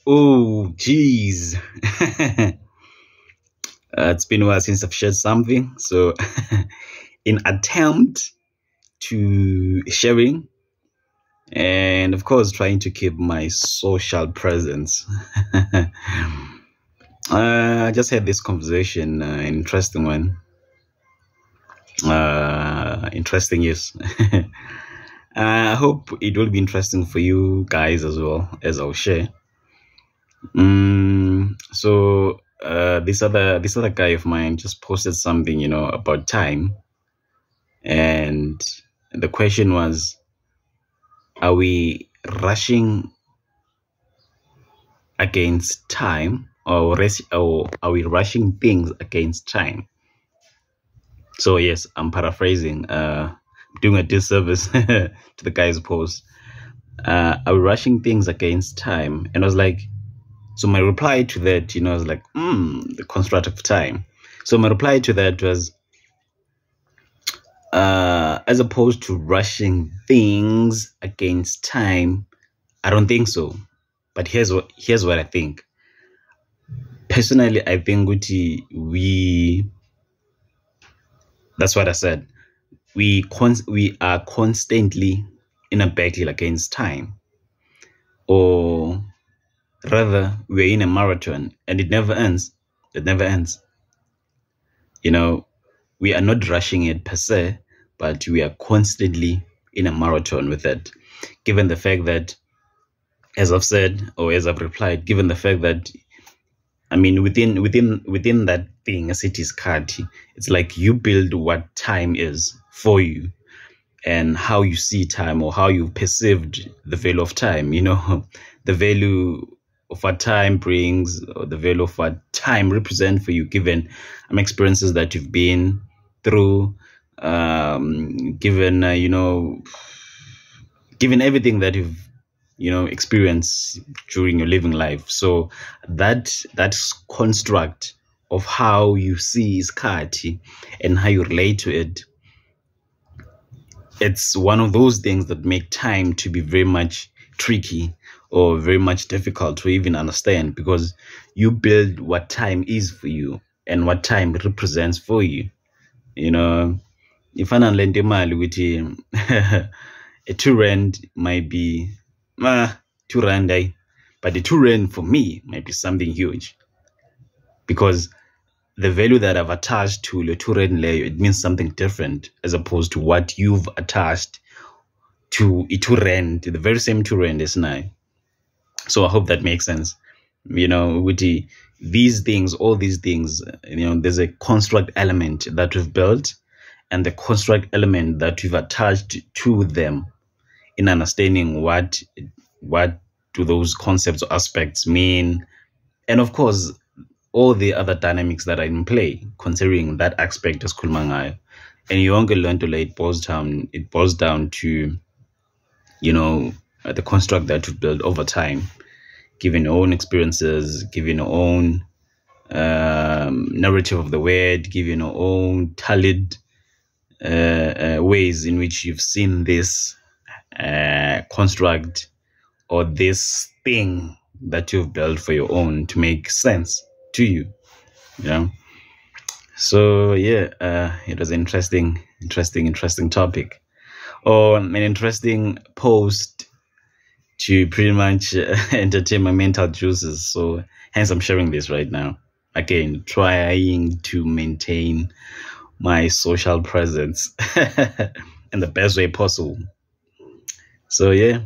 Oh, geez. It's been a while since I've shared something. So, in attempt to sharing and, of course, trying to keep my social presence, I just had this conversation, an interesting one. Interesting, yes. I hope it will be interesting for you guys as well as I'll share. This other guy of mine just posted something, about time, and the question was, are we rushing against time, or are we rushing things against time? So yes, I'm paraphrasing, doing a disservice to the guy's post. Are we rushing things against time? And I was like, so my reply to that, I was like, the construct of time. So my reply to that was, as opposed to rushing things against time, I don't think so. But here's what I think. Personally, I think we that's what I said. We are constantly in a battle against time, or rather, we're in a marathon, and it never ends. It never ends. We are not rushing it per se, but we are constantly in a marathon with it. Given the fact that, as I've said, or as I've replied, given the fact that, I mean, within that thing, as it is card, it's like you build what time is for you and how you see time, or how you perceived the value of time. The value of what time brings, or the value of what time represents for you, given experiences that you've been through, given given everything that you've experienced during your living life. So that construct of how you see isikhathi and how you relate to it, it's one of those things that make time to be very much tricky, or very much difficult to even understand, because you build what time is for you and what time represents for you. If an lend imali with a 2 rand might be 2 rand, but the 2 rand for me might be something huge, because the value that I've attached to the 2 rand layer, it means something different as opposed to what you've attached to a 2 rand, the very same 2 rand as now. So I hope that makes sense. With these things, all these things, there's a construct element that we've built, and the construct element that we've attached to them, in understanding what do those concepts or aspects mean, and of course all the other dynamics that are in play considering that aspect as kulmangayo. And you only learn to it boils down to the construct that you build over time, given your own experiences, given your own narrative of the word, given your own tallied ways in which you've seen this construct, or this thing that you've built for your own to make sense to you. So yeah, it was an interesting topic, or an interesting post to pretty much entertain my mental juices. So hence I'm sharing this right now, again trying to maintain my social presence in the best way possible. So yeah.